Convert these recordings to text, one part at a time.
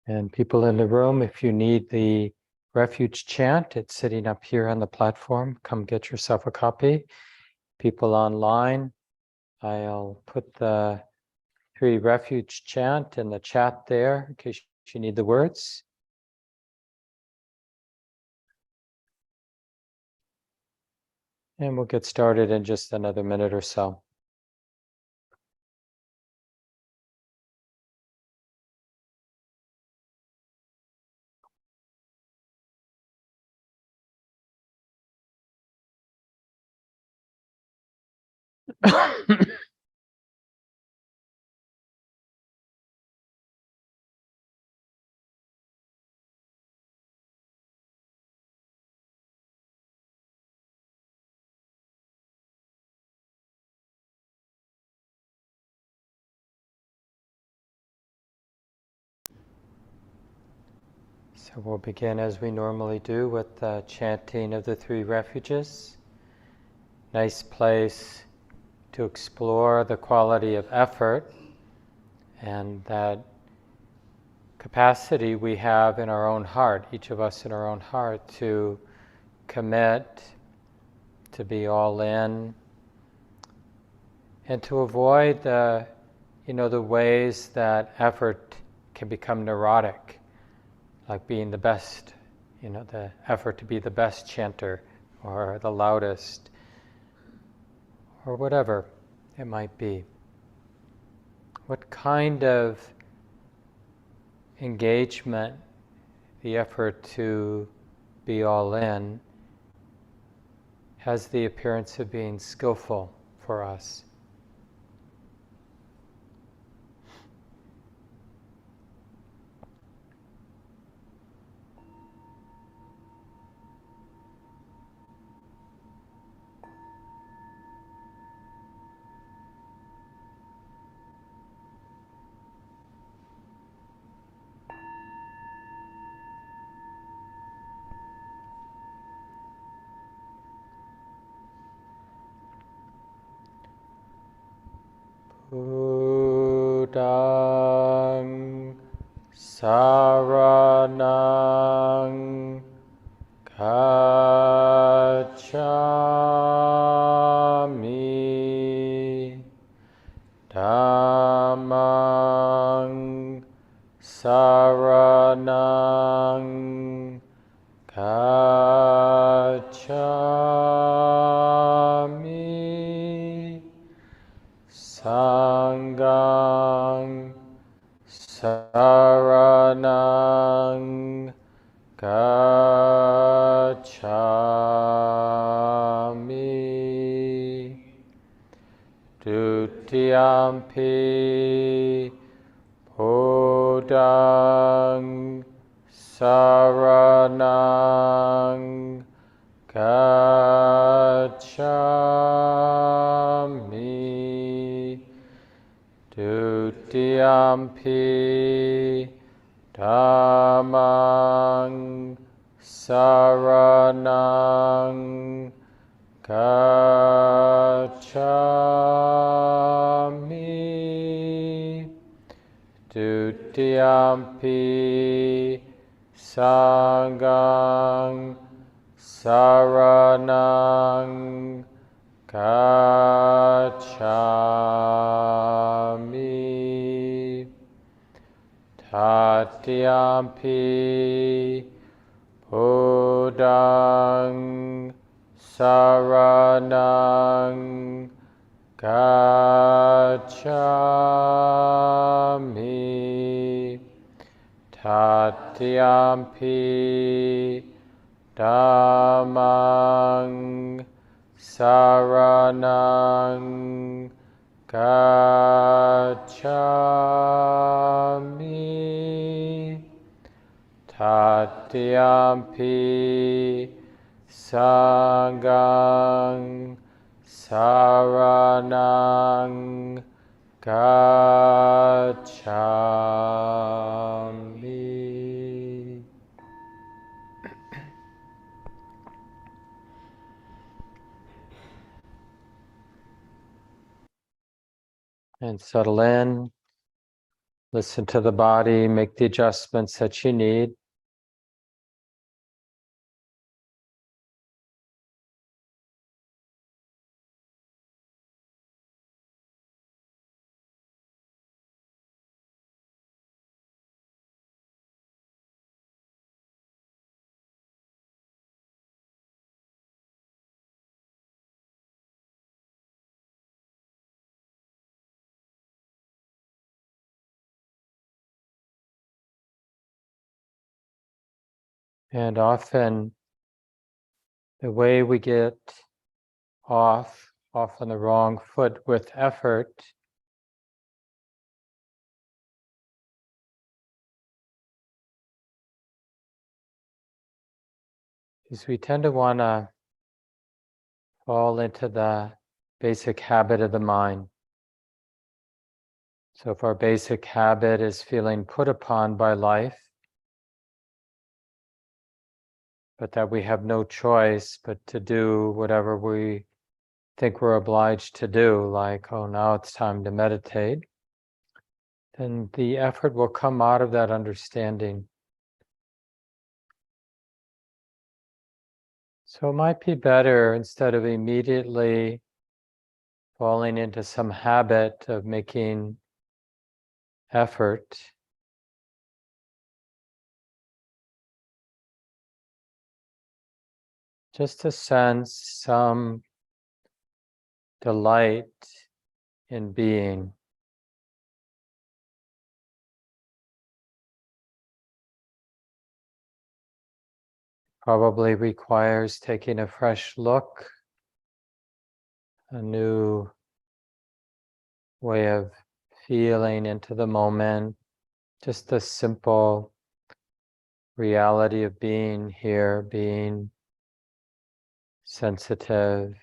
And people in the room, if you need the refuge chant, it's sitting up here on the platform. Come get yourself a copy. People online, I'll put the 3 refuge chant in the chat there in case you need the words. And we'll get started in just another minute or so. So we'll begin as we normally do with the chanting of the 3 refuges. Nice place to explore the quality of effort and that capacity we have in our own heart, each of us in our own heart, to commit, to be all in, and to avoid the ways that effort can become neurotic, like being the best, the effort to be the best chanter or the loudest or whatever it might be. What kind of engagement, the effort to be all in, has the appearance of being skillful for us? Buddhaṃ saranang gacchāmi, Dhammang saranang gacchāmi, Sanghang saranang gacchāmi, Dutiyampi Buddhaṃ saranang gacchāmi, Dutiyampi Dhammang saranang gacchāmi, Dutiyampi Sanghang saranang gacchāmi, Tatiyampi Buddhaṃ saranang gacchāmi, Tatiyampi Dhammang saranang gacchāmi, Tatiyampi Sanghang saranang gacchāmi. And settle in, Listen to the body, make the adjustments that you need. And often the way we get off on the wrong foot with effort is we tend to want to fall into the basic habit of the mind. So if our basic habit is feeling put upon by life, but that we have no choice but to do whatever we think we're obliged to do, like, oh, now it's time to meditate, then the effort will come out of that understanding. So it might be better, instead of immediately falling into some habit of making effort, just to sense some delight in being. Probably requires taking a fresh look, a new way of feeling into the moment, just the simple reality of being here, being sensitive.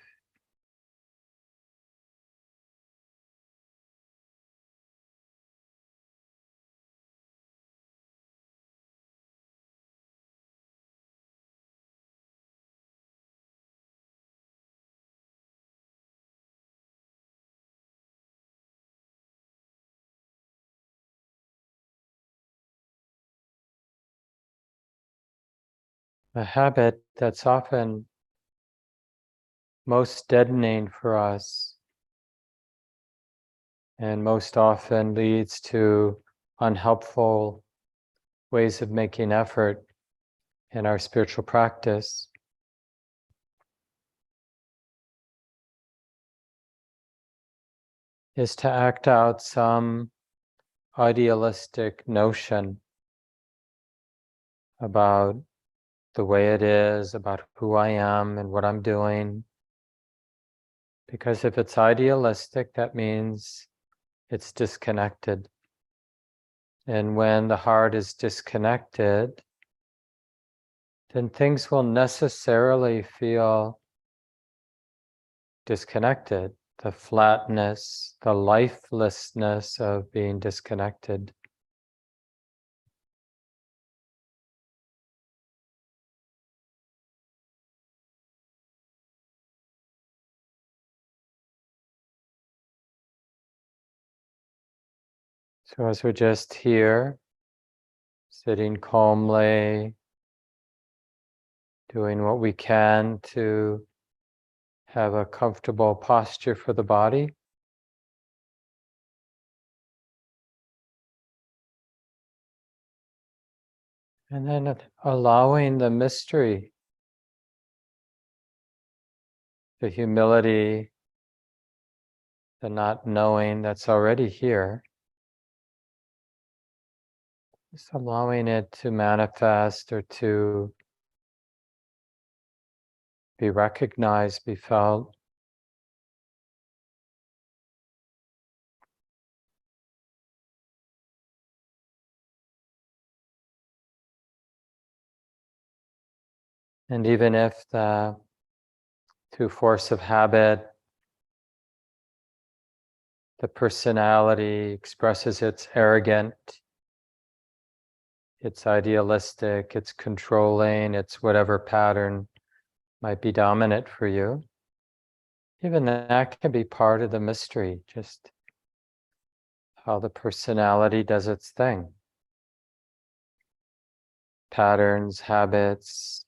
A habit that's often most deadening for us and most often leads to unhelpful ways of making effort in our spiritual practice is to act out some idealistic notion about the way it is, about who I am and what I'm doing. Because if it's idealistic, that means it's disconnected. And when the heart is disconnected, then things will necessarily feel disconnected. The flatness, the lifelessness of being disconnected. So as we're just here, sitting calmly, doing what we can to have a comfortable posture for the body. And then allowing the mystery, the humility, the not knowing that's already here, just allowing it to manifest or to be recognized, be felt. And even if through force of habit, the personality expresses it's arrogant, it's idealistic, it's controlling, it's whatever pattern might be dominant for you, even that can be part of the mystery, just how the personality does its thing. Patterns, habits,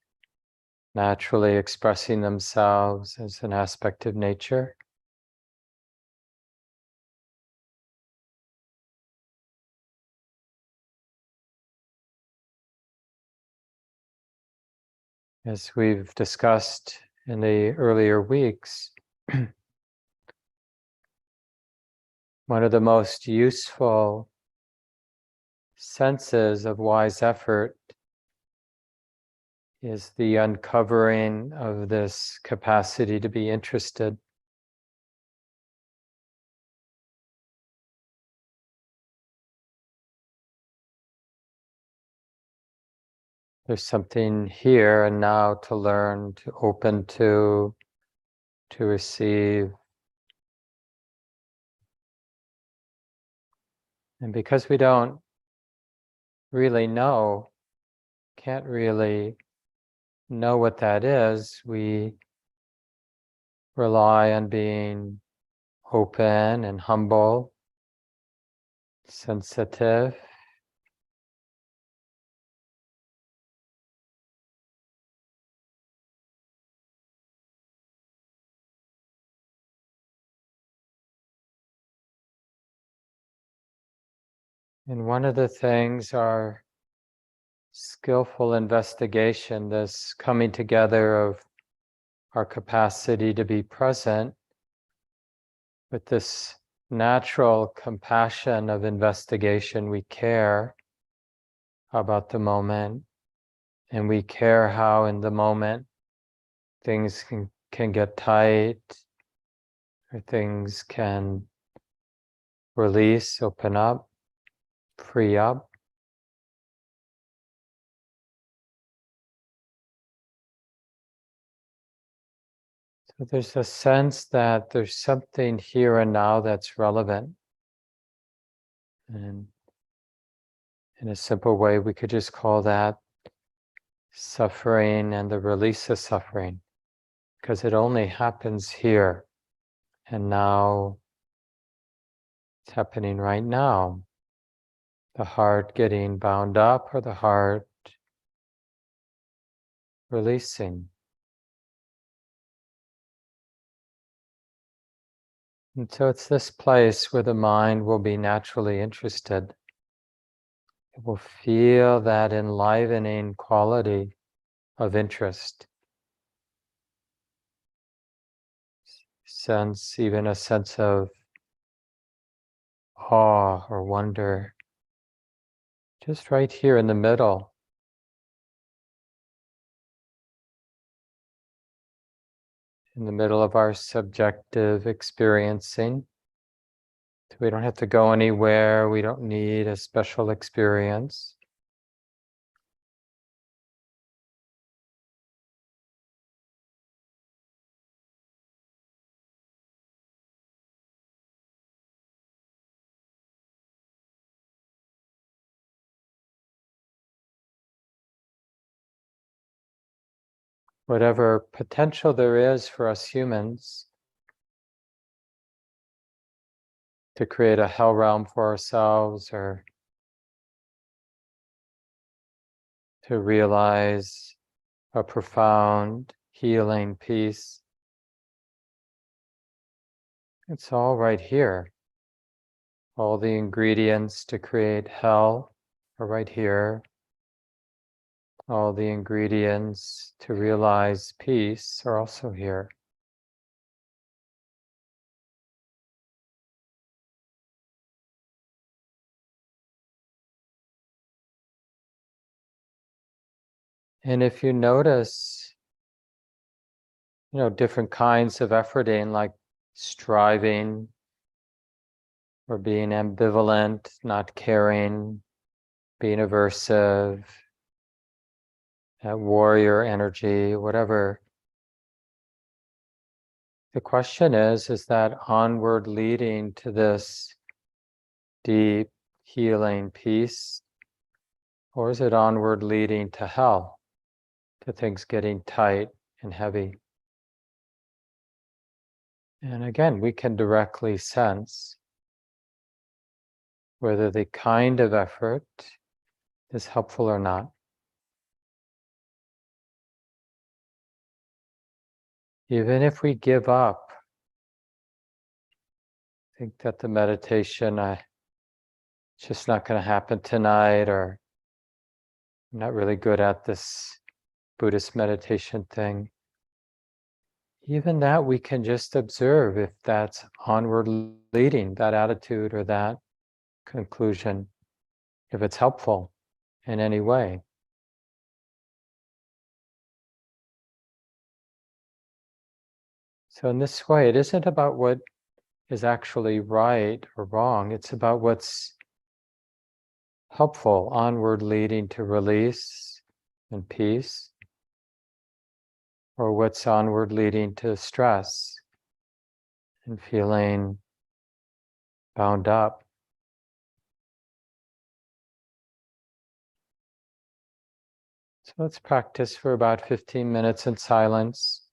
naturally expressing themselves as an aspect of nature. As we've discussed in the earlier weeks, one of the most useful senses of wise effort is the uncovering of this capacity to be interested. There's something here and now to learn, to open to receive. And because we don't really know, can't really know what that is, we rely on being open and humble, sensitive. And one of the things our skillful investigation, this coming together of our capacity to be present with this natural compassion of investigation, we care about the moment, and we care how in the moment things can get tight, or things can release, open up, free up. So there's a sense that there's something here and now that's relevant. And in a simple way, we could just call that suffering and the release of suffering, because it only happens here. And now it's happening right now. The heart getting bound up or the heart releasing. And so it's this place where the mind will be naturally interested. It will feel that enlivening quality of interest. Sense, even a sense of awe or wonder, just right here in the middle. In the middle of our subjective experiencing. We don't have to go anywhere. We don't need a special experience. Whatever potential there is for us humans to create a hell realm for ourselves, or to realize a profound healing peace, it's all right here. All the ingredients to create hell are right here. All the ingredients to realize peace are also here. And if you notice, different kinds of efforting, like striving or being ambivalent, not caring, being aversive, warrior energy, whatever. The question is that onward leading to this deep healing peace, or is it onward leading to hell, to things getting tight and heavy? And again, we can directly sense whether the kind of effort is helpful or not. Even if we give up, think that the meditation, it's just not going to happen tonight, or I'm not really good at this Buddhist meditation thing. Even that we can just observe if that's onward leading, that attitude or that conclusion, if it's helpful in any way. So in this way, it isn't about what is actually right or wrong. It's about what's helpful, onward leading to release and peace, or what's onward leading to stress and feeling bound up. So let's practice for about 15 minutes in silence.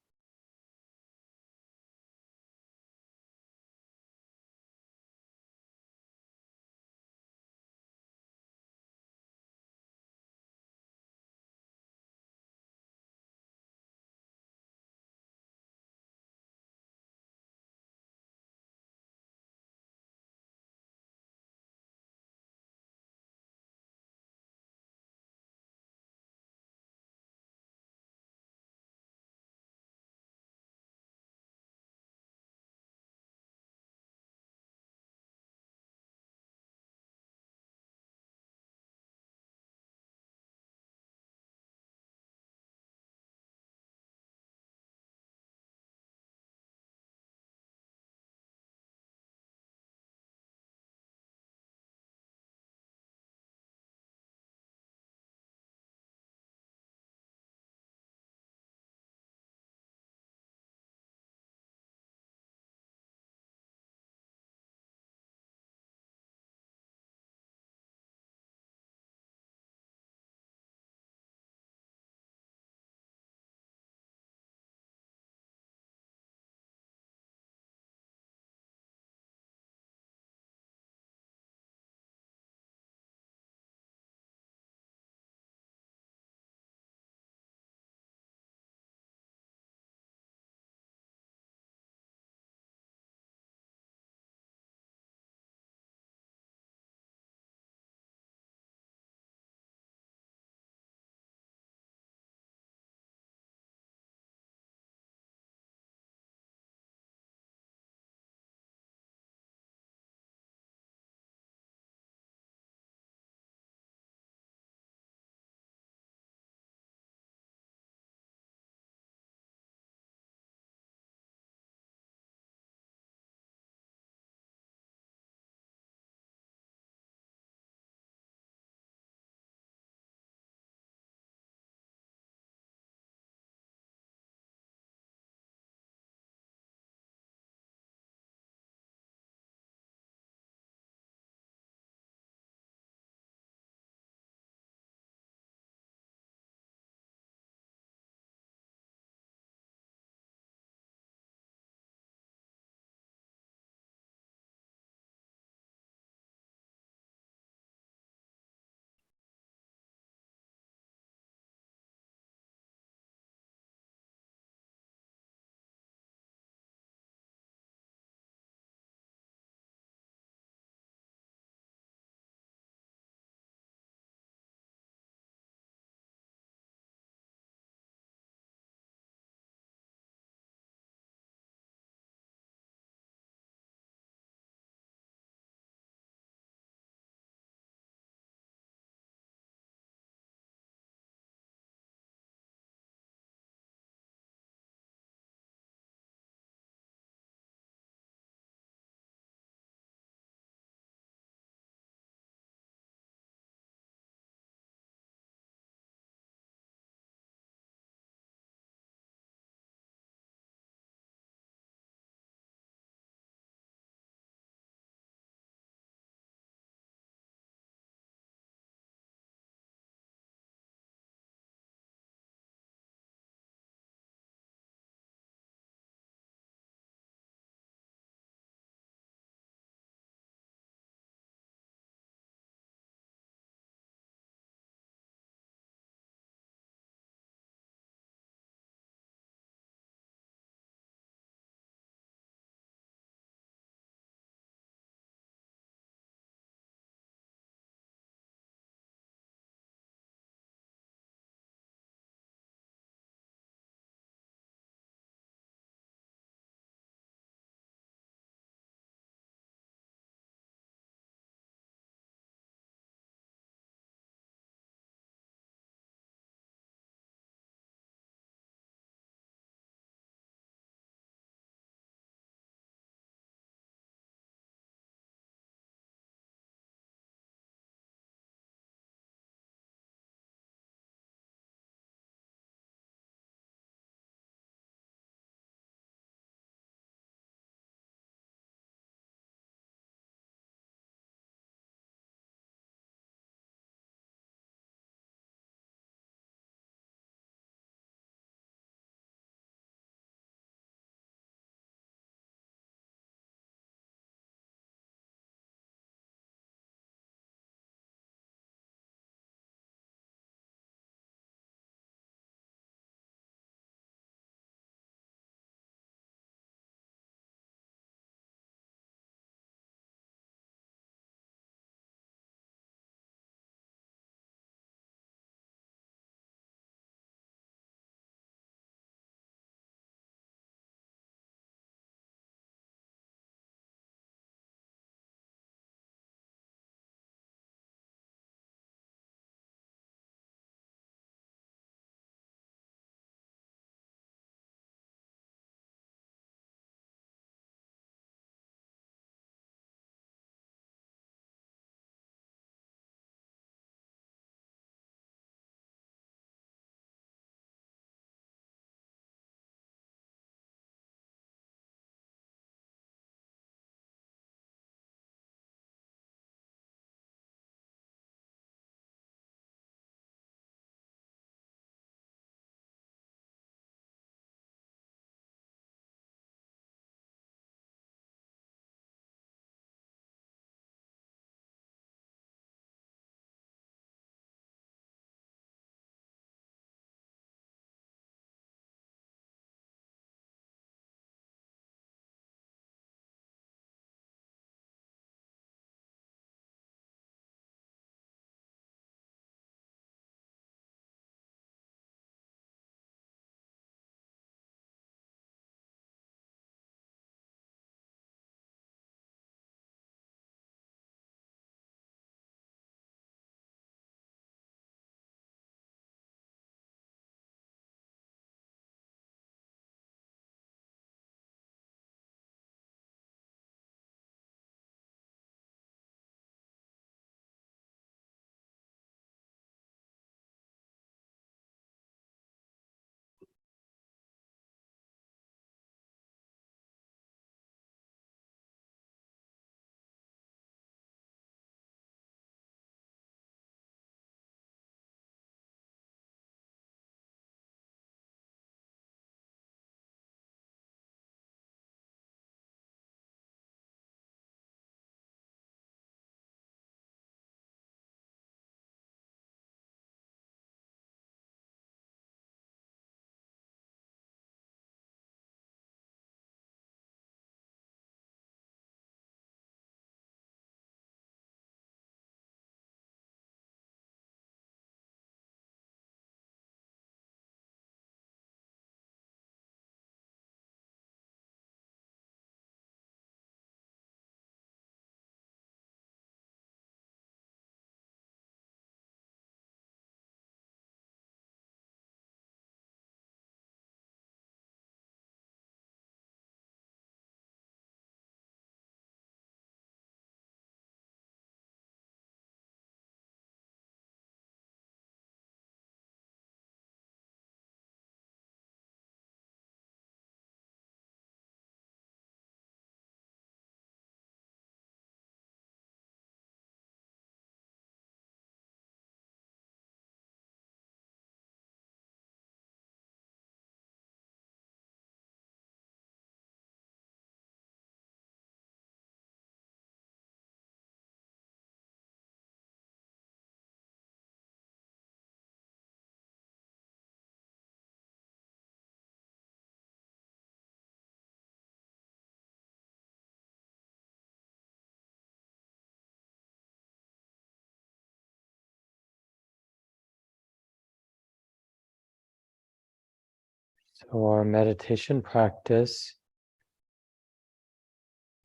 So our meditation practice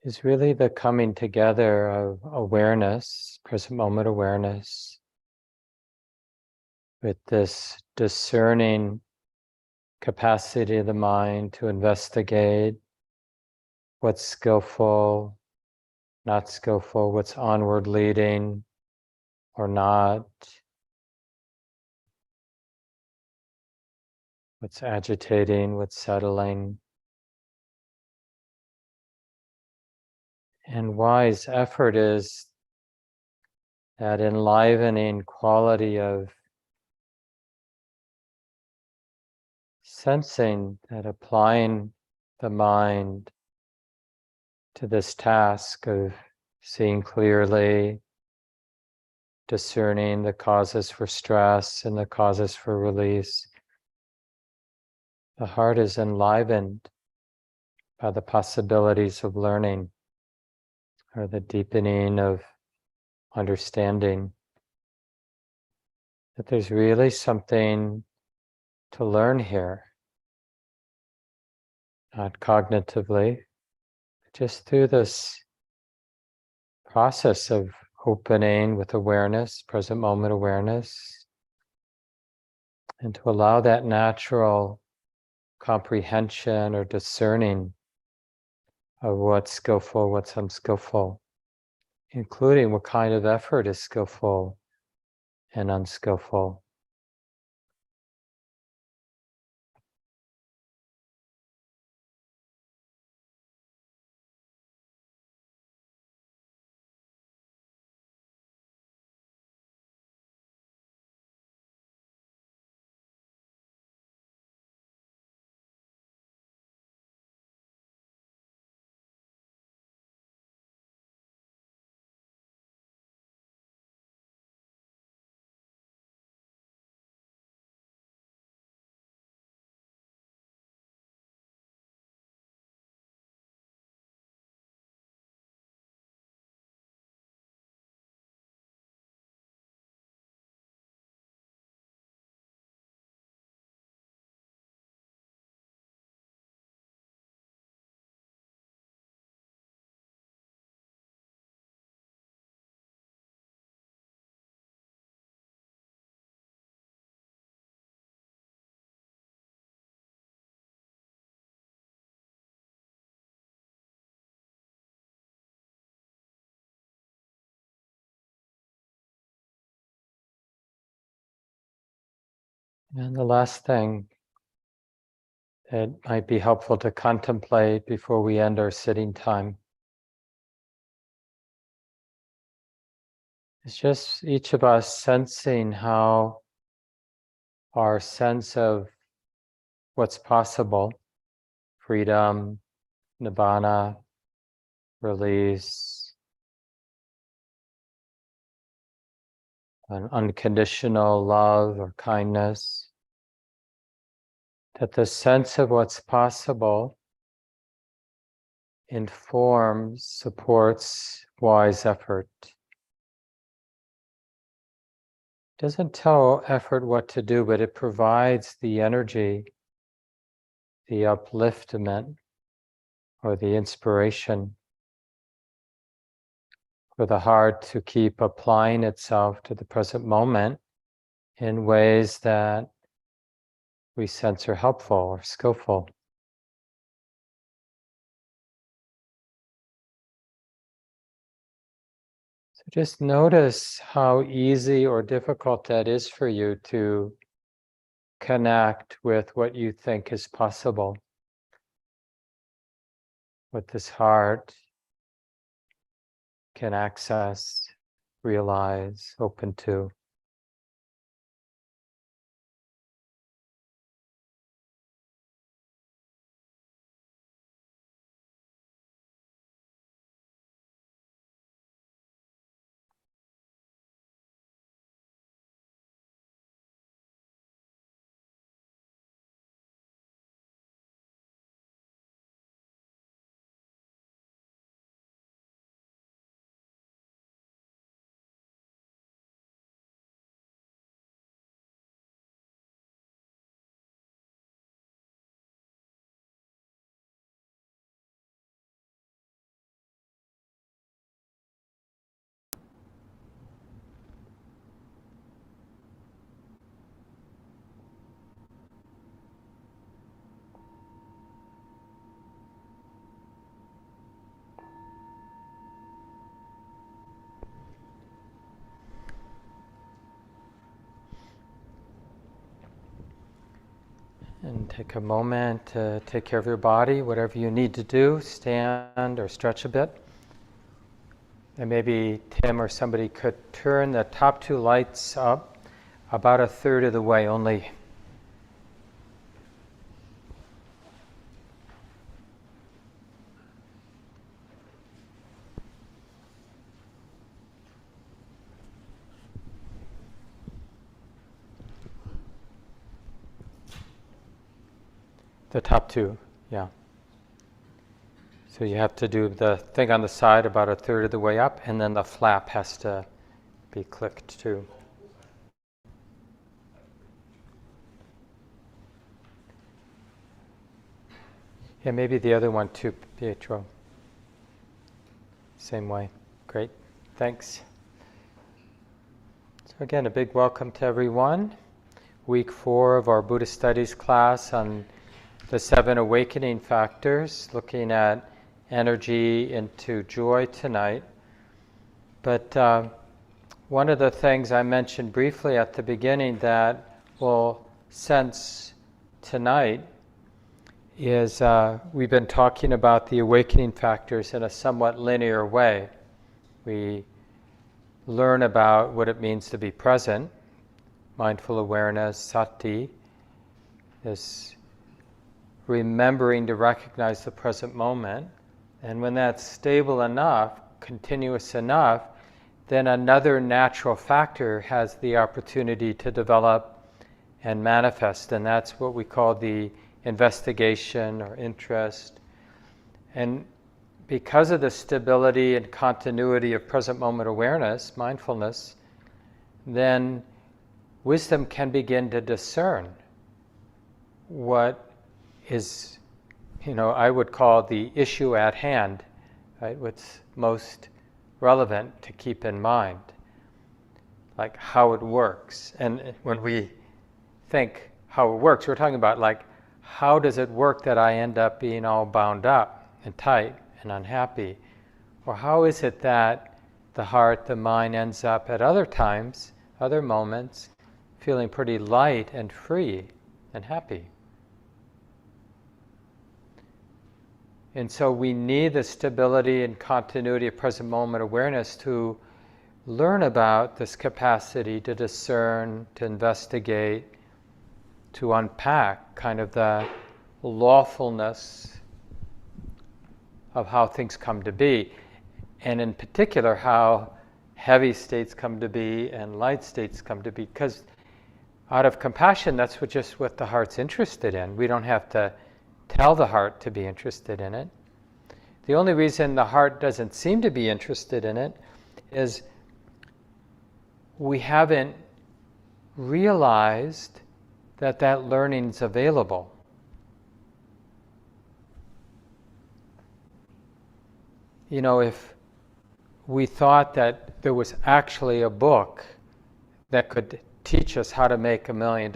is really the coming together of awareness, present moment awareness, with this discerning capacity of the mind to investigate what's skillful, not skillful, what's onward leading or not, what's agitating, what's settling. And wise effort is that enlivening quality of sensing, that applying the mind to this task of seeing clearly, discerning the causes for stress and the causes for release. The heart is enlivened by the possibilities of learning or the deepening of understanding that there's really something to learn here, not cognitively, just through this process of opening with awareness, present moment awareness, and to allow that natural comprehension or discerning of what's skillful, what's unskillful, including what kind of effort is skillful and unskillful. And the last thing that might be helpful to contemplate before we end our sitting time is just each of us sensing how our sense of what's possible, freedom, nibbana, release, an unconditional love or kindness, that the sense of what's possible informs, supports wise effort. It doesn't tell effort what to do, but it provides the energy, the upliftment, or the inspiration for the heart to keep applying itself to the present moment in ways that we sense are helpful or skillful. So just notice how easy or difficult that is for you to connect with what you think is possible, what this heart can access, realize, open to. And take a moment to take care of your body, whatever you need to do, stand or stretch a bit. And maybe Tim or somebody could turn the top two lights up about a third of the way only. The top two, yeah. So you have to do the thing on the side about a third of the way up, and then the flap has to be clicked too. Yeah, maybe the other one too, Pietro. Same way. Great. Thanks. So again, a big welcome to everyone. Week 4 of our Buddhist Studies class on the 7 awakening factors, looking at energy into joy tonight. But one of the things I mentioned briefly at the beginning that we'll sense tonight is we've been talking about the awakening factors in a somewhat linear way. We learn about what it means to be present, mindful awareness, sati, this remembering to recognize the present moment. And when that's stable enough, continuous enough, then another natural factor has the opportunity to develop and manifest, and that's what we call the investigation or interest. And because of the stability and continuity of present moment awareness, mindfulness, then wisdom can begin to discern what is, I would call the issue at hand, right? What's most relevant to keep in mind, like how it works. And when we think how it works, we're talking about like, how does it work that I end up being all bound up and tight and unhappy? Or how is it that the heart, the mind ends up at other times, other moments, feeling pretty light and free and happy? And so we need the stability and continuity of present moment awareness to learn about this capacity to discern, to investigate, to unpack kind of the lawfulness of how things come to be, and in particular how heavy states come to be and light states come to be. Because out of compassion, that's just what the heart's interested in. We don't have to tell the heart to be interested in it. The only reason the heart doesn't seem to be interested in it is we haven't realized that that learning is available. If we thought that there was actually a book that could teach us how to make $1 million,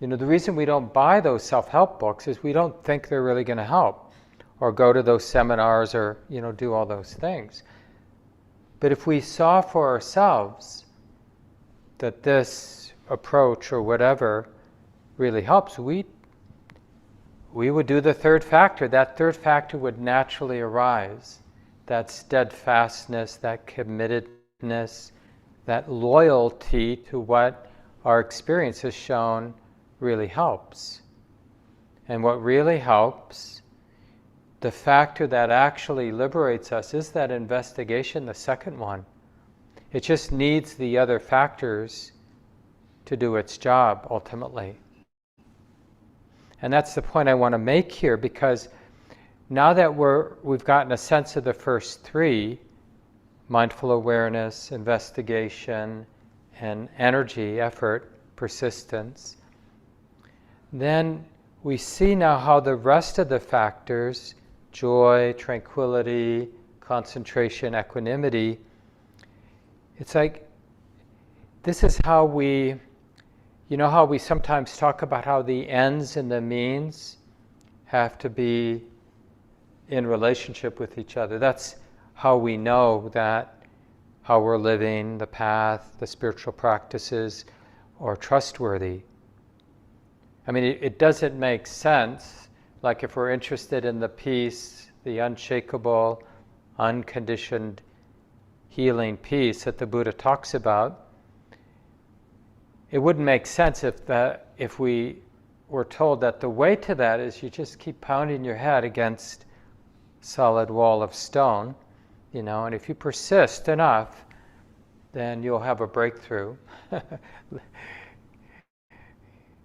the reason we don't buy those self-help books is we don't think they're really going to help, or go to those seminars, or do all those things. But if we saw for ourselves that this approach or whatever really helps, we would do the third factor. That third factor would naturally arise. That steadfastness, that committedness, that loyalty to what our experience has shown really helps. And what really helps, the factor that actually liberates us, is that investigation, the second one. It just needs the other factors to do its job ultimately. And that's the point I want to make here, because now that we've gotten a sense of the first three, mindful awareness, investigation, and energy, effort, persistence, then we see now how the rest of the factors, joy, tranquility, concentration, equanimity, it's like, this is how we, how we sometimes talk about how the ends and the means have to be in relationship with each other. That's how we know that how we're living, the path, the spiritual practices are trustworthy. I mean, it doesn't make sense, like if we're interested in the peace, the unshakable, unconditioned healing peace that the Buddha talks about, it wouldn't make sense if we were told that the way to that is you just keep pounding your head against a solid wall of stone, and if you persist enough, then you'll have a breakthrough.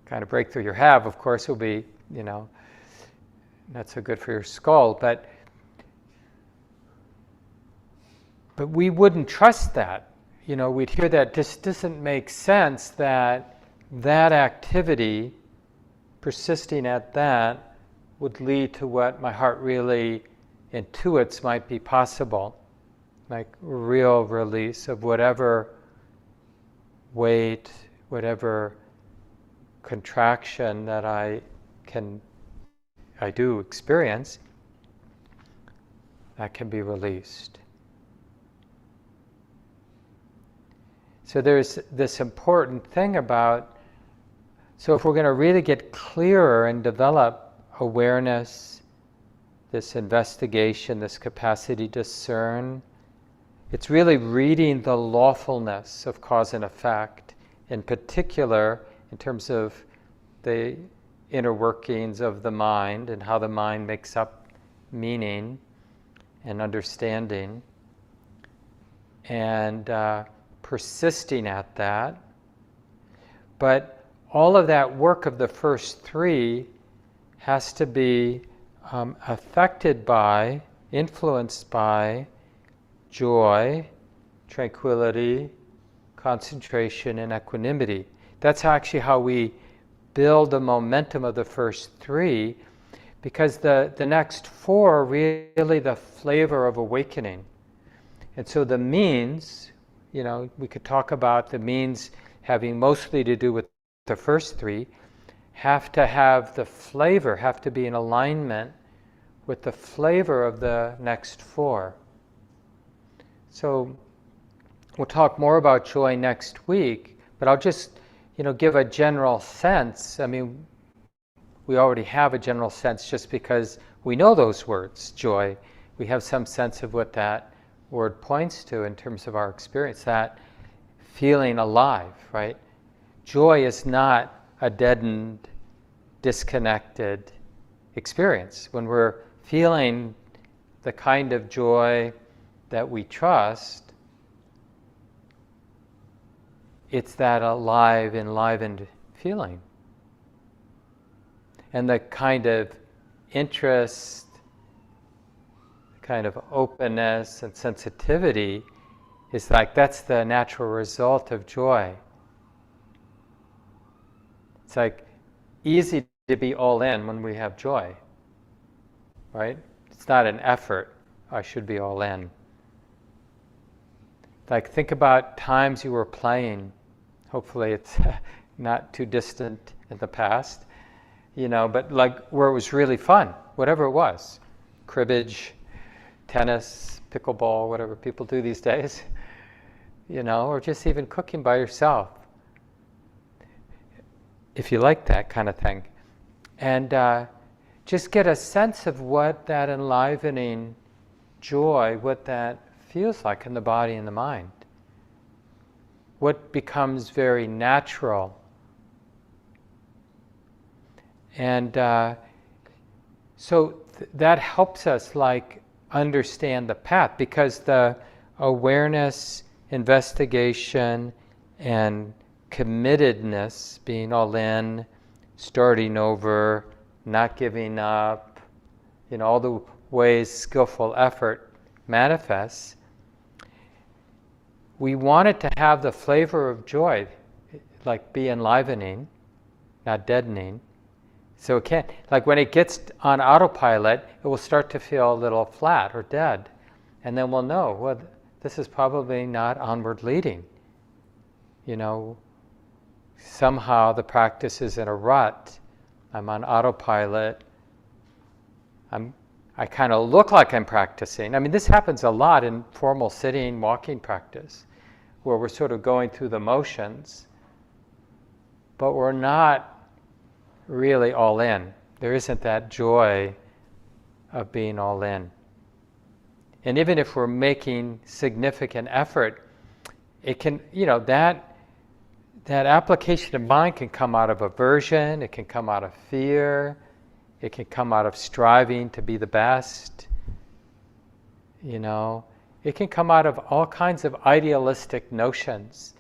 Kind of breakthrough you have, of course, will be, not so good for your skull, but we wouldn't trust that. We'd hear that this doesn't make sense, that activity, persisting at that, would lead to what my heart really intuits might be possible, like real release of whatever weight, whatever contraction that I do experience, that can be released. So there's this important thing about, so if we're going to really get clearer and develop awareness, this investigation, this capacity to discern, it's really reading the lawfulness of cause and effect, in particular in terms of the inner workings of the mind and how the mind makes up meaning and understanding, and persisting at that. But all of that work of the first three has to be affected by, influenced by joy, tranquility, concentration, and equanimity. That's actually how we build the momentum of the first three, because the next four are really the flavor of awakening. And so the means, we could talk about the means having mostly to do with the first three, have to have the flavor, have to be in alignment with the flavor of the next four. So we'll talk more about joy next week, but I'll just give a general sense. I mean, we already have a general sense just because we know those words, joy. We have some sense of what that word points to in terms of our experience, that feeling alive, right? Joy is not a deadened, disconnected experience. When we're feeling the kind of joy that we trust, it's that alive, enlivened feeling. And the kind of interest, kind of openness and sensitivity is like, that's the natural result of joy. It's like easy to be all in when we have joy, right? It's not an effort, I should be all in. Like, think about times you were playing, hopefully it's not too distant in the past, but like where it was really fun, whatever it was, cribbage, tennis, pickleball, whatever people do these days, or just even cooking by yourself, if you like that kind of thing. And just get a sense of what that enlivening joy, what that feels like in the body and the mind. What becomes very natural. And so that helps us understand the path, because the awareness, investigation, and committedness, being all in, starting over, not giving up, all the ways skillful effort manifests, we want it to have the flavor of joy, like be enlivening, not deadening. So it can't, like when it gets on autopilot, it will start to feel a little flat or dead. And then we'll know, well, this is probably not onward leading. Somehow the practice is in a rut. I'm on autopilot. I kind of look like I'm practicing. I mean, this happens a lot in formal sitting, walking practice, where we're sort of going through the motions, but we're not really all in. There isn't that joy of being all in. And even if we're making significant effort, it can, that application of mind can come out of aversion, it can come out of fear, it can come out of striving to be the best, It can come out of all kinds of idealistic notions,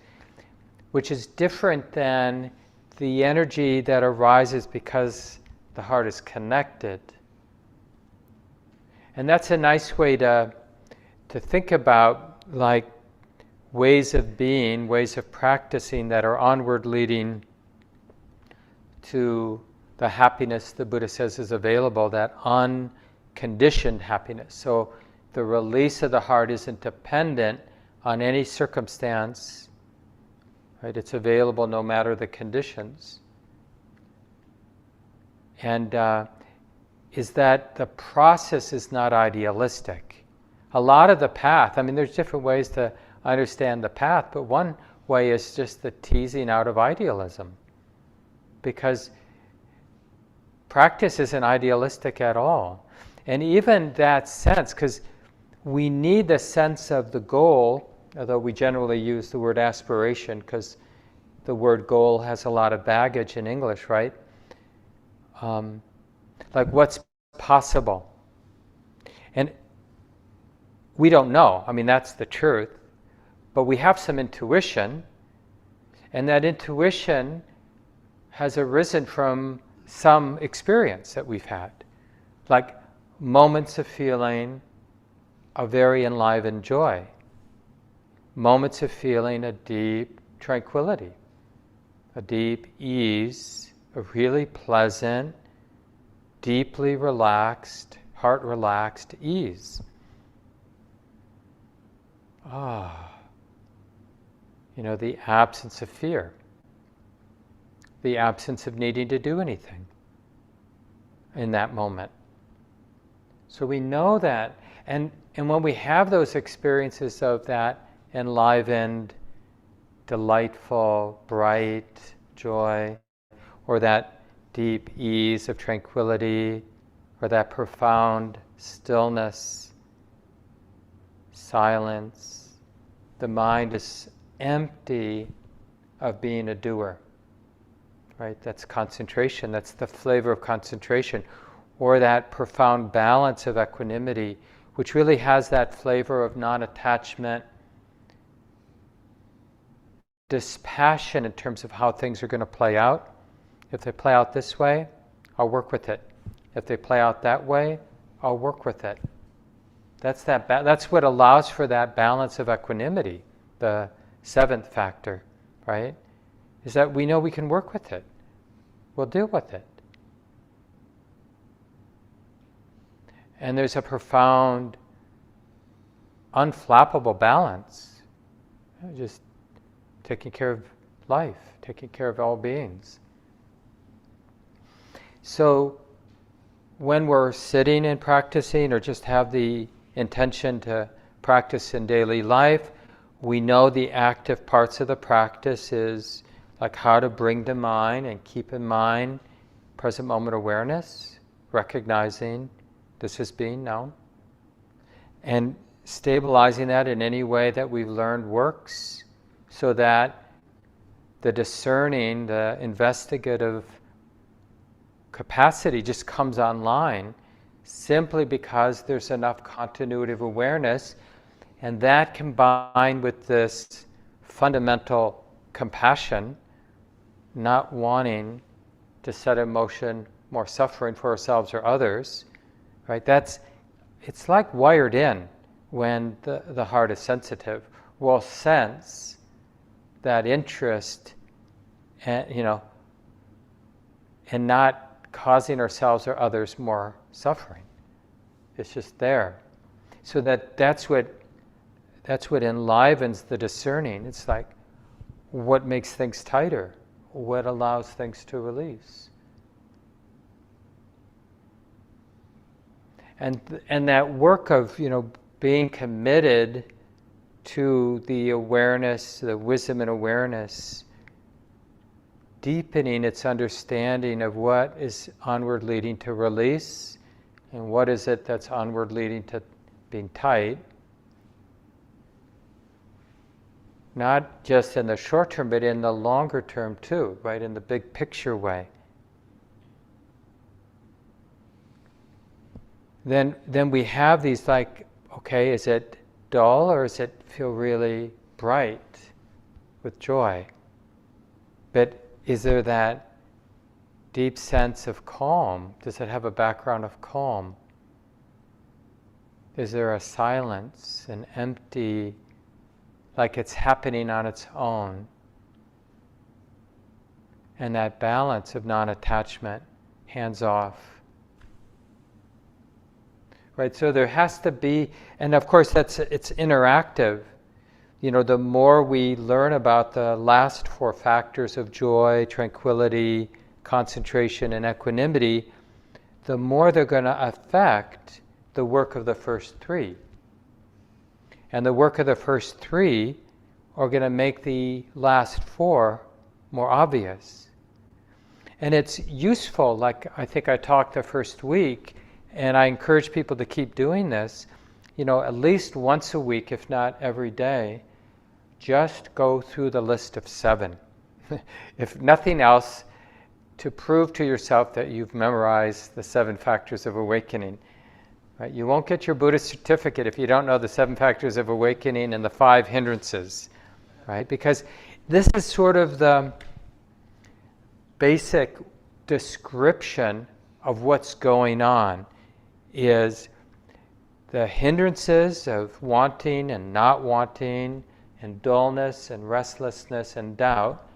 which is different than the energy that arises because the heart is connected. And that's a nice way to think about, like, ways of being, ways of practicing that are onward leading to the happiness the Buddha says is available, that unconditioned happiness. So the release of the heart isn't dependent on any circumstance, right? It's available no matter the conditions. And is that the process is not idealistic. A lot of the path, there's different ways to understand the path, but one way is just the teasing out of idealism. Because practice isn't idealistic at all. And even that sense, because we need the sense of the goal, although we generally use the word aspiration because the word goal has a lot of baggage in English, right? Like what's possible. And we don't know. That's the truth. But we have some intuition, and that intuition has arisen from some experience that we've had. Like moments of feeling a very enlivened joy. Moments of feeling a deep tranquility, a deep ease, a really pleasant, deeply relaxed, heart relaxed ease. The absence of fear, the absence of needing to do anything in that moment. So we know that, and when we have those experiences of that enlivened, delightful, bright joy, or that deep ease of tranquility, or that profound stillness, silence, the mind is empty of being a doer, right? That's concentration. That's the flavor of concentration. Or that profound balance of equanimity, which really has that flavor of non-attachment, dispassion in terms of how things are going to play out. If they play out this way, I'll work with it. If they play out that way, I'll work with it. That's what allows for that balance of equanimity, the seventh factor, right? Is that we know we can work with it. We'll deal with it. And there's a profound, unflappable balance. Just taking care of life, taking care of all beings. So when we're sitting and practicing, or just have the intention to practice in daily life, we know the active parts of the practice is like how to bring to mind and keep in mind present moment awareness, recognizing this is being known, and stabilizing that in any way that we've learned works, so that the discerning, the investigative capacity just comes online simply because there's enough continuity of awareness, and that combined with this fundamental compassion, not wanting to set in motion more suffering for ourselves or others, right? It's like wired in when the heart is sensitive. We'll sense that interest, and not causing ourselves or others more suffering. It's just there. So that's what enlivens the discerning. It's like what makes things tighter, what allows things to release. And that work of being committed to the awareness, the wisdom and awareness, deepening its understanding of what is onward leading to release and what is it that's onward leading to being tight. Not just in the short term, but in the longer term too, right? In the big picture way. Then we have these like, okay, is it dull or does it feel really bright with joy? But is there that deep sense of calm? Does it have a background of calm? Is there a silence, an empty, like it's happening on its own? And that balance of non-attachment, hands off. Right, so there has to be, and of course it's interactive. You know, the more we learn about the last four factors of joy, tranquility, concentration, and equanimity, the more they're going to affect the work of the first three. And the work of the first three are going to make the last four more obvious. And it's useful, like I think I talked the first week, and I encourage people to keep doing this, you know, at least once a week, if not every day, just go through the list of 7. If nothing else, to prove to yourself that you've memorized the 7 factors of awakening. Right? You won't get your Buddhist certificate if you don't know the 7 factors of awakening and the 5 hindrances, right? Because this is sort of the basic description of what's going on, is the hindrances of wanting and not wanting and dullness and restlessness and doubt.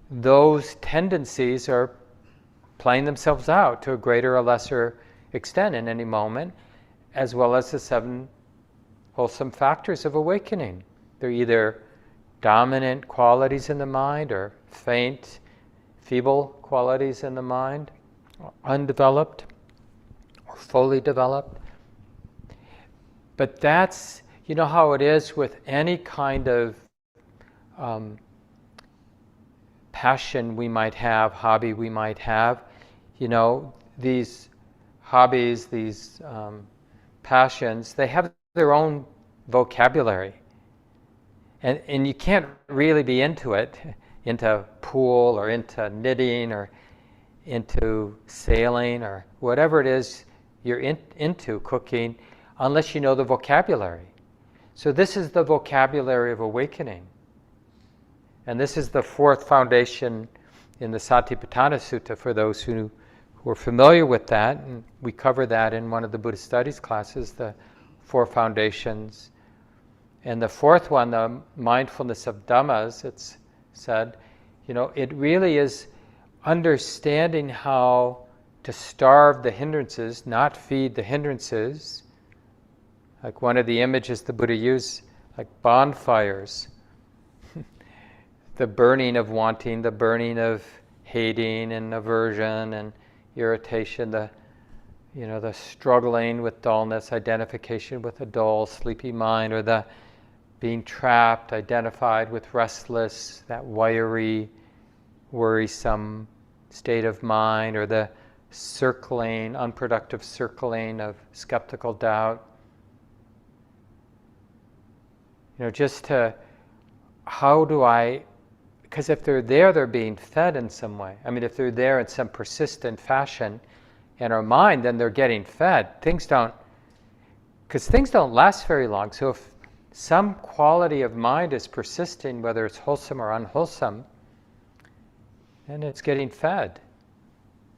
Those tendencies are playing themselves out to a greater or lesser extent in any moment, as well as the 7 wholesome factors of awakening. They're either dominant qualities in the mind or faint, feeble qualities in the mind, or undeveloped or fully developed. But that's, you know how it is with any kind of passion we might have, hobby we might have. You know, these hobbies, these passions, they have their own vocabulary. And you can't really be into it, into pool or into knitting or into sailing or whatever it is you're into, cooking, unless you know the vocabulary. So this is the vocabulary of awakening. And this is the 4th foundation in the Satipatthana Sutta for those who are familiar with that. And we cover that in one of the Buddhist studies classes, the 4 foundations. And the 4th one, the mindfulness of Dhammas, it's said, you know, it really is understanding how to starve the hindrances, not feed the hindrances. Like one of the images the Buddha used, like bonfires. The burning of wanting, the burning of hating and aversion and irritation, the struggling with dullness, identification with a dull, sleepy mind, or the being trapped, identified with restless, that wiry, worrisome state of mind, or the circling, unproductive circling of skeptical doubt. You know, just to, how do I, because if they're there, they're being fed in some way. I mean, if they're there in some persistent fashion in our mind, then they're getting fed. Things don't last very long. So if some quality of mind is persisting, whether it's wholesome or unwholesome, then it's getting fed.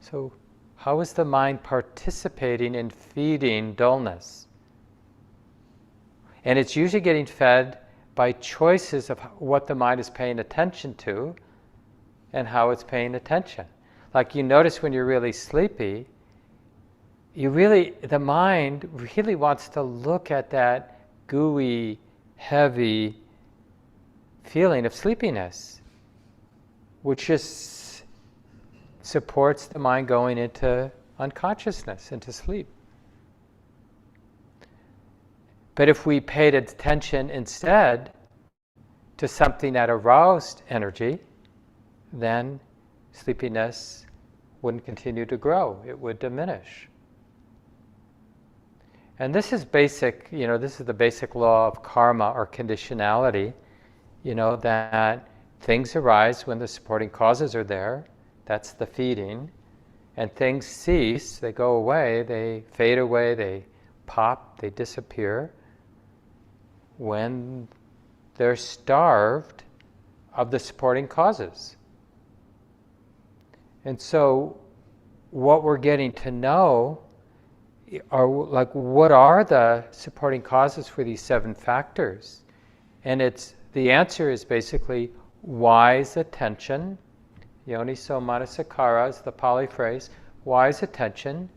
So how is the mind participating in feeding dullness? And it's usually getting fed by choices of what the mind is paying attention to and how it's paying attention. Like you notice when you're really sleepy, the mind really wants to look at that gooey, heavy feeling of sleepiness, which just supports the mind going into unconsciousness, into sleep. But if we paid attention instead to something that aroused energy, then sleepiness wouldn't continue to grow, it would diminish. And this is basic, this is the basic law of karma or conditionality, that things arise when the supporting causes are there. That's the feeding. And things cease, they go away, they fade away, they pop, they disappear when they're starved of the supporting causes. And so what we're getting to know are what are the supporting causes for these 7 factors? And the answer is basically wise attention. Yoniso manasikara is the Pali phrase, wise attention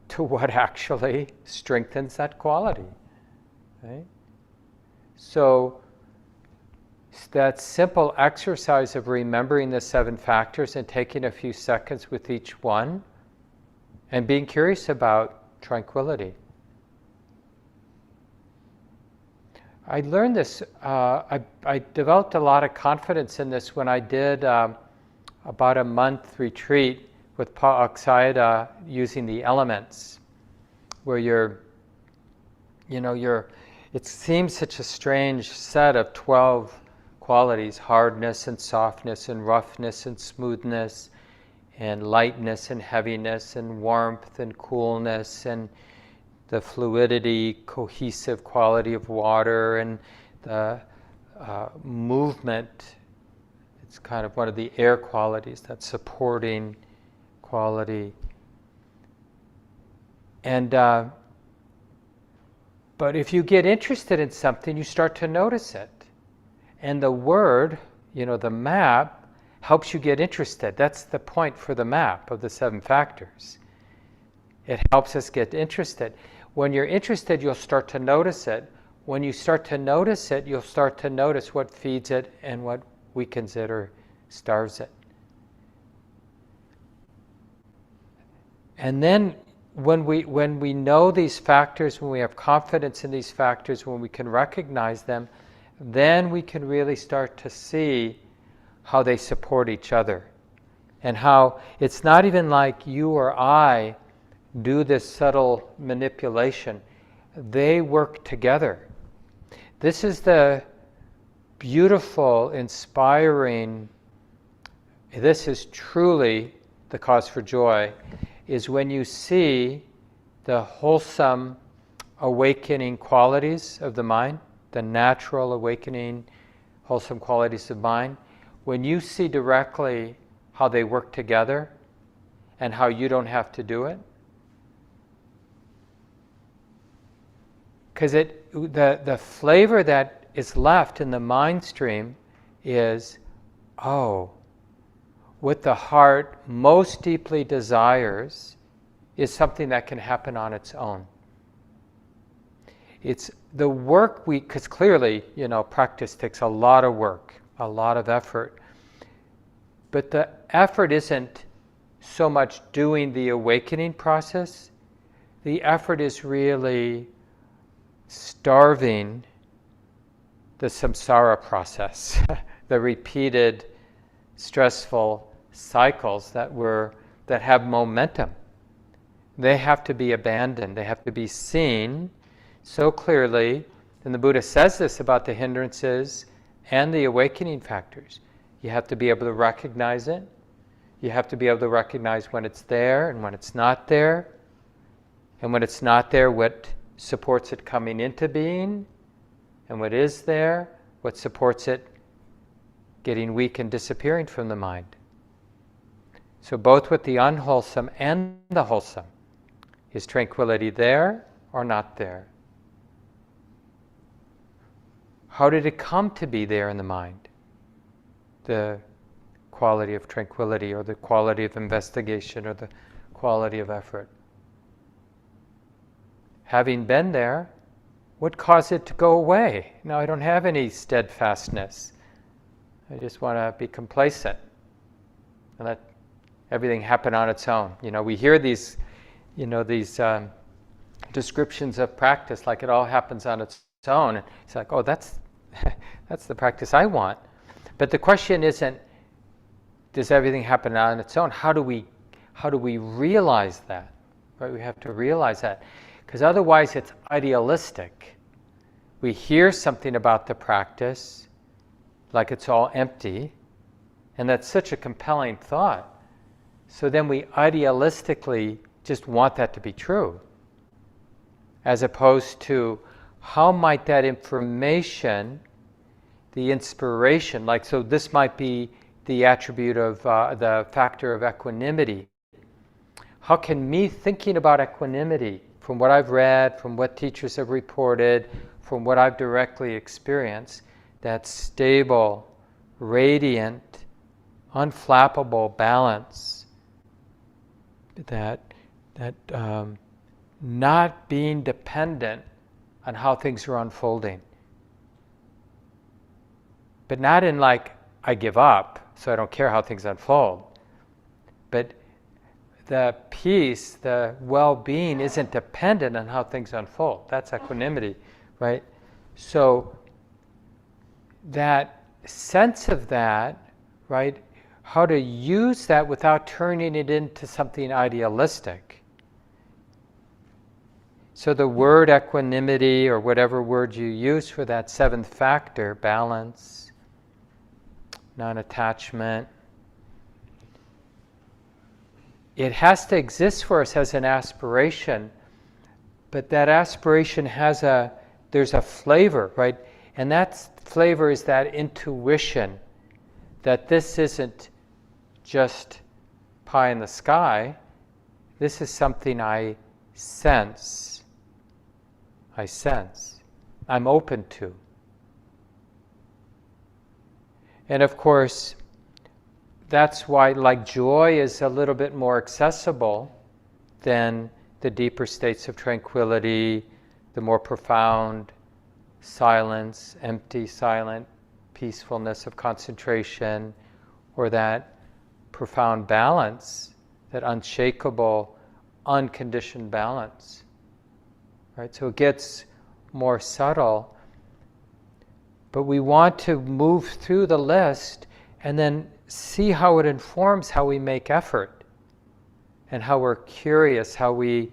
to what actually strengthens that quality. Right? So that simple exercise of remembering the 7 factors and taking a few seconds with each one and being curious about tranquility. I learned this, I developed a lot of confidence in this when I did about a month retreat with Pa Aksayada using the elements, where it seems such a strange set of 12 qualities: hardness and softness and roughness and smoothness and lightness and heaviness and warmth and coolness and the fluidity, cohesive quality of water and the movement. It's kind of one of the air qualities, that supporting quality. And but if you get interested in something, you start to notice it. And the word, the map, helps you get interested. That's the point for the map of the 7 factors. It helps us get interested. When you're interested, you'll start to notice it. When you start to notice it, you'll start to notice what feeds it and what weakens it or starves it. And then when we know these factors, when we have confidence in these factors, when we can recognize them, then we can really start to see how they support each other. And how it's not even like you or I do this subtle manipulation. They work together. This is the beautiful, inspiring, this is truly the cause for joy, is when you see the wholesome awakening qualities of the mind, the natural awakening, wholesome qualities of mind. When you see directly how they work together and how you don't have to do it, because the flavor that is left in the mind stream is, what the heart most deeply desires is something that can happen on its own. It's the work because clearly, practice takes a lot of work, a lot of effort. But the effort isn't so much doing the awakening process. The effort is really starving the samsara process, the repeated stressful cycles that have momentum. They have to be abandoned. They have to be seen so clearly. And the Buddha says this about the hindrances and the awakening factors. You have to be able to recognize it. You have to be able to recognize when it's there and when it's not there. And when it's not there, what supports it coming into being. And what is there, what supports it getting weak and disappearing from the mind. So both with the unwholesome and the wholesome, is tranquility there or not there? How did it come to be there in the mind? The quality of tranquility or the quality of investigation or the quality of effort. Having been there, what caused it to go away? No, I don't have any steadfastness. I just want to be complacent and let everything happen on its own. We hear these, descriptions of practice like it all happens on its own. And it's like, that's the practice I want. But the question isn't, does everything happen on its own? How do we realize that? Right? We have to realize that, because otherwise it's idealistic. We hear something about the practice, like it's all empty, and that's such a compelling thought. So then we idealistically just want that to be true, as opposed to how might that information, the inspiration, like, so this might be the attribute of the factor of equanimity. How can me thinking about equanimity, from what I've read, from what teachers have reported, from what I've directly experienced, that stable, radiant, unflappable balance, that not being dependent on how things are unfolding. But not in like, I give up, so I don't care how things unfold. But the peace, the well-being isn't dependent on how things unfold. That's equanimity, right? So that sense of that, right, how to use that without turning it into something idealistic. So the word equanimity, or whatever word you use for that seventh factor, balance, non-attachment, it has to exist for us as an aspiration, but that aspiration there's a flavor, right? And that flavor is that intuition that this isn't just pie in the sky. This is something I sense. I'm open to. And of course, that's why, like, joy is a little bit more accessible than the deeper states of tranquility, the more profound silence, empty, silent peacefulness of concentration, or that profound balance, that unshakable, unconditioned balance. Right? So it gets more subtle, but we want to move through the list and then see how it informs how we make effort, and how we're curious, how we,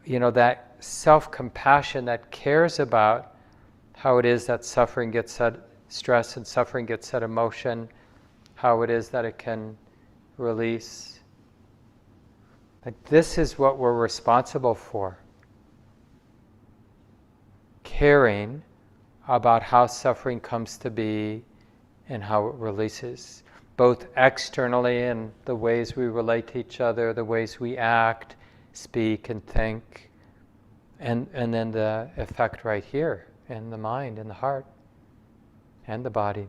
that self-compassion that cares about how it is that suffering gets set, stress and suffering gets set emotion, how it is that it can release. Like, this is what we're responsible for. Caring about how suffering comes to be and how it releases, both externally in the ways we relate to each other, the ways we act, speak, and think, and then the effect right here in the mind, in the heart, and the body.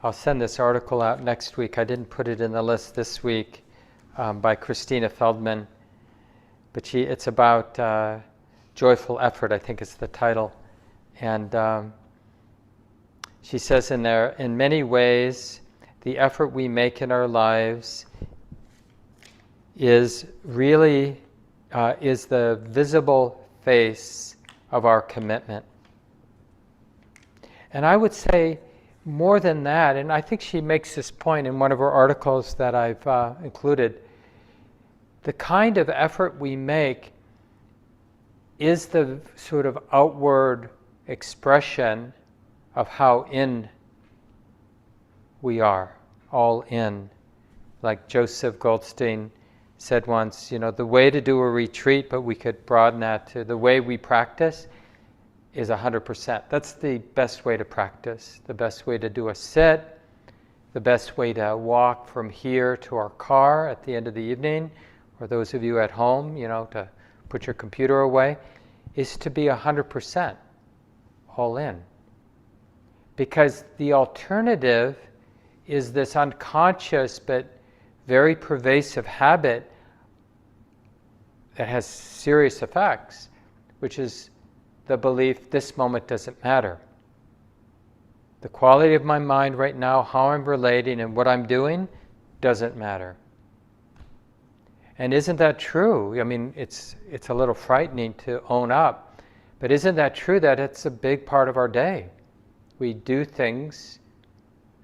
I'll send this article out next week. I didn't put it in the list this week, by Christina Feldman, but it's about joyful effort, I think is the title. And she says in there, in many ways, the effort we make in our lives is really is the visible face of our commitment. And I would say, more than that, and I think she makes this point in one of her articles that I've included, the kind of effort we make is the sort of outward expression of how in we are, all in. Like Joseph Goldstein said once, the way to do a retreat, but we could broaden that to the way we practice, is 100%. That's the best way to practice, the best way to do a sit, the best way to walk from here to our car at the end of the evening, or those of you at home, to put your computer away, is to be 100% all in. Because the alternative is this unconscious but very pervasive habit that has serious effects, which is the belief this moment doesn't matter. The quality of my mind right now, how I'm relating and what I'm doing, doesn't matter. And isn't that true? I mean, it's a little frightening to own up, but isn't that true that it's a big part of our day? We do things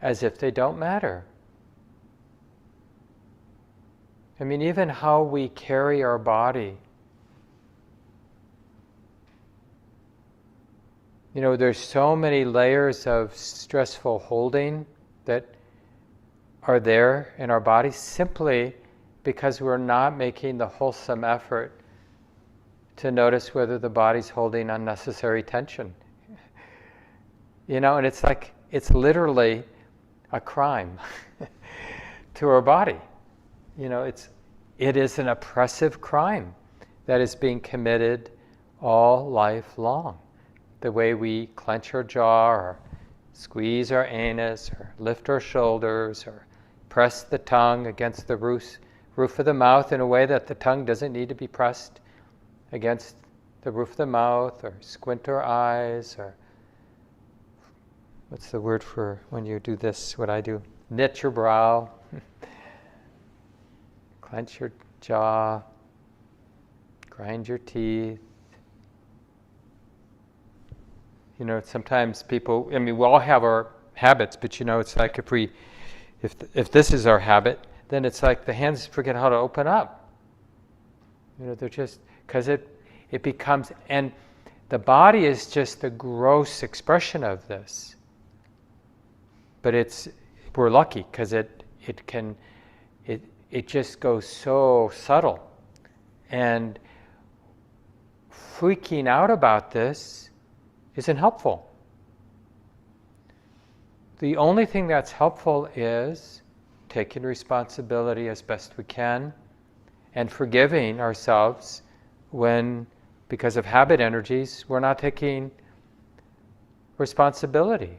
as if they don't matter. I mean, even how we carry our body. You know, there's so many layers of stressful holding that are there in our body simply because we're not making the wholesome effort to notice whether the body's holding unnecessary tension. You know, and it's like, it's literally a crime to our body. You know, it is an oppressive crime that is being committed all life long. The way we clench our jaw, or squeeze our anus, or lift our shoulders, or press the tongue against the roof of the mouth in a way that the tongue doesn't need to be pressed against the roof of the mouth, or squint our eyes, or what's the word for when you do this, what I do? Knit your brow, clench your jaw, grind your teeth. You know, sometimes people, I mean, we all have our habits, but you know, it's like if this is our habit, then it's like the hands forget how to open up. You know, they're just, because it becomes, and the body is just the gross expression of this. But we're lucky because it just goes so subtle. And freaking out about this isn't helpful. The only thing that's helpful is taking responsibility as best we can and forgiving ourselves when, because of habit energies, we're not taking responsibility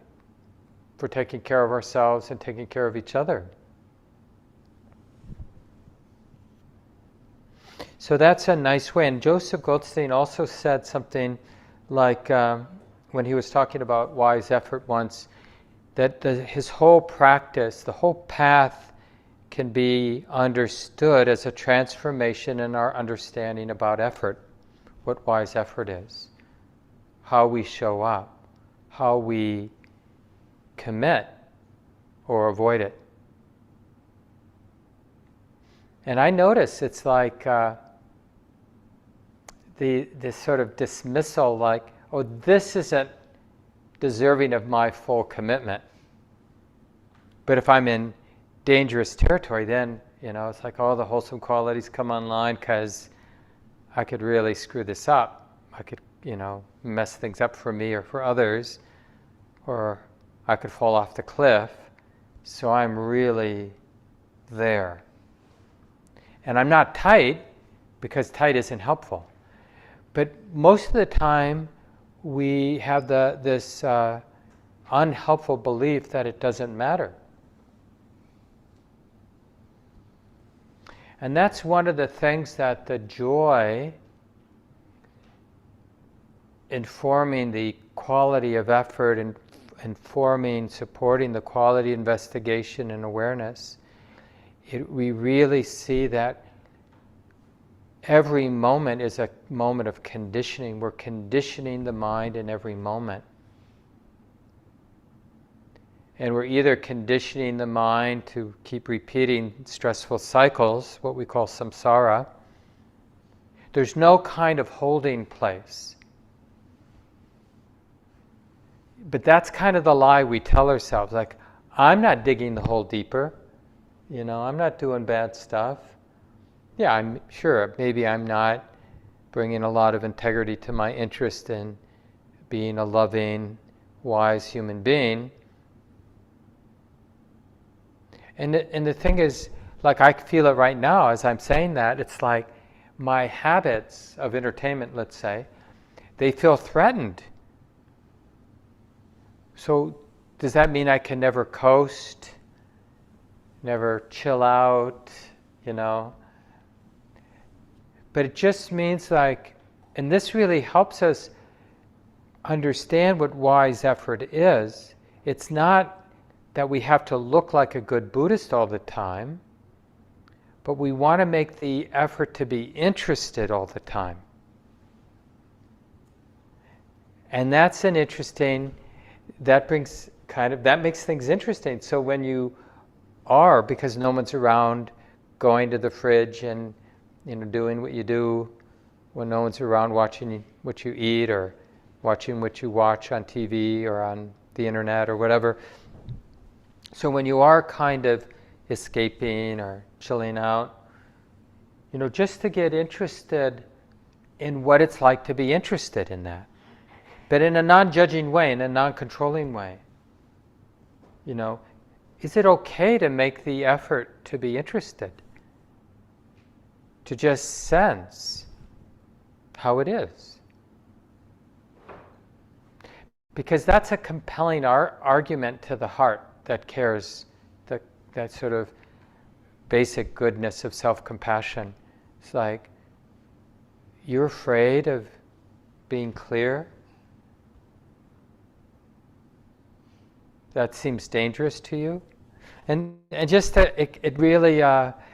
for taking care of ourselves and taking care of each other. So that's a nice way. And Joseph Goldstein also said something like, when he was talking about wise effort once, that his whole practice, the whole path, can be understood as a transformation in our understanding about effort, what wise effort is, how we show up, how we commit or avoid it. And I notice it's like this sort of dismissal, like, oh, this isn't deserving of my full commitment. But if I'm in dangerous territory, then, you know, it's like all the wholesome qualities come online because I could really screw this up. I could, you know, mess things up for me or for others, or I could fall off the cliff. So I'm really there. And I'm not tight because tight isn't helpful. But most of the time, we have this unhelpful belief that it doesn't matter. And that's one of the things that the joy informing the quality of effort and informing, supporting the quality investigation and awareness, we really see that every moment is a moment of conditioning. We're conditioning the mind in every moment. And we're either conditioning the mind to keep repeating stressful cycles, what we call samsara. There's no kind of holding place. But that's kind of the lie we tell ourselves, like, I'm not digging the hole deeper. You know, I'm not doing bad stuff. Yeah, I'm sure, maybe I'm not bringing a lot of integrity to my interest in being a loving, wise human being. And the thing is, like, I feel it right now as I'm saying that, it's like my habits of entertainment, let's say, they feel threatened. So does that mean I can never coast, never chill out, you know? But it just means like, and this really helps us understand what wise effort is. it's not that we have to look like a good Buddhist all the time, but we want to make the effort to be interested all the time. And that's an interesting, that makes things interesting. So when you are, because no one's around, going to the fridge and doing what you do, when no one's around, watching what you eat or watching what you watch on TV or on the internet or whatever. So when you are kind of escaping or chilling out, just to get interested in what it's like to be interested in that, but in a non-judging way, in a non-controlling way. Is it okay to make the effort to be interested? To just sense how it is? Because that's a compelling argument to the heart that cares, that sort of basic goodness of self-compassion. It's like, you're afraid of being clear? That seems dangerous to you? And just it really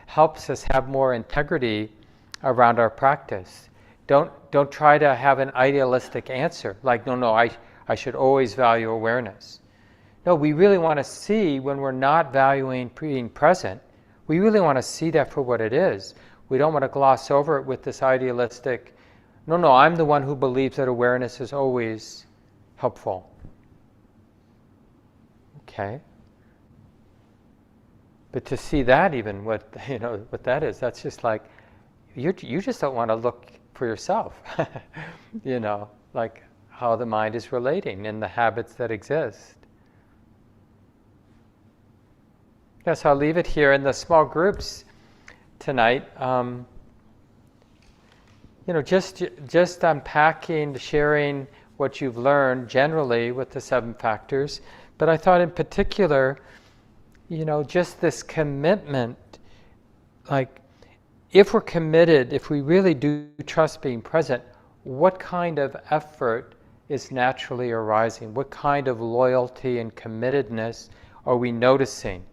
helps us have more integrity around our practice. Don't try to have an idealistic answer, like, no, I should always value awareness. No, we really want to see when we're not valuing being present, we really want to see that for what it is. We don't want to gloss over it with this idealistic, no, I'm the one who believes that awareness is always helpful. Okay. But to see that, even what that is, that's just like, you just don't want to look for yourself. Like how the mind is relating and the habits that exist. Yes, I'll leave it here in the small groups tonight. Just unpacking, sharing what you've learned generally with the 7 factors. But I thought in particular, just this commitment, like if we're committed, if we really do trust being present, what kind of effort is naturally arising? What kind of loyalty and committedness are we noticing?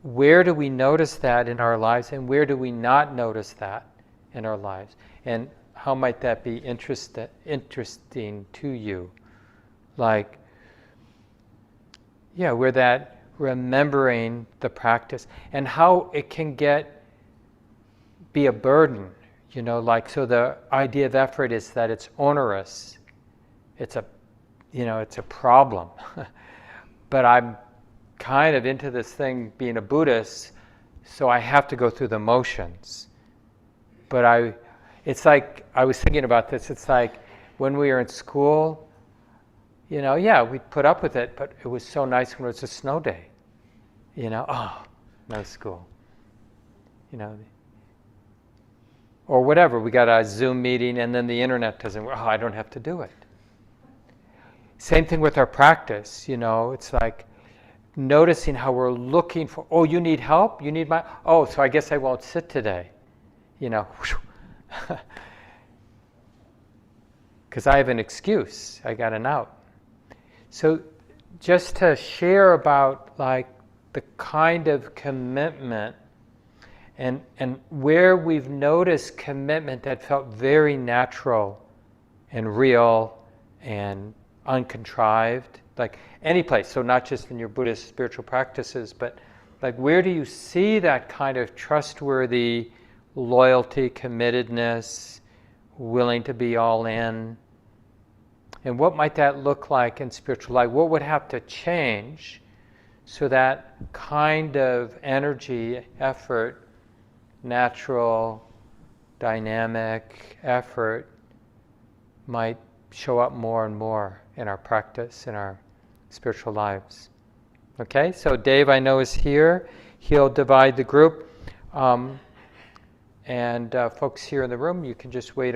Where do we notice that in our lives, and where do we not notice that in our lives? And how might that be interesting to you? Like, where that remembering the practice and how it can be a burden, so the idea of effort is that it's onerous. It's a problem. But I'm kind of into this thing being a Buddhist, so I have to go through the motions. But it's like, I was thinking about this, it's like when we were in school, we'd put up with it, but it was so nice when it was a snow day. No school. Or whatever, we got a Zoom meeting and then the internet doesn't work. I don't have to do it. Same thing with our practice, it's like noticing how we're looking for, you need help? You need so I guess I won't sit today. Because I have an excuse, I got an out. So just to share about like the kind of commitment and where we've noticed commitment that felt very natural and real and uncontrived, like any place, so not just in your Buddhist spiritual practices, but like where do you see that kind of trustworthy loyalty, committedness, willing to be all in? And what might that look like in spiritual life? What would have to change so that kind of energy, effort, natural, dynamic effort might show up more and more in our practice, in our spiritual lives? Okay, so Dave, I know, is here. He'll divide the group. And folks here in the room, you can just wait a moment.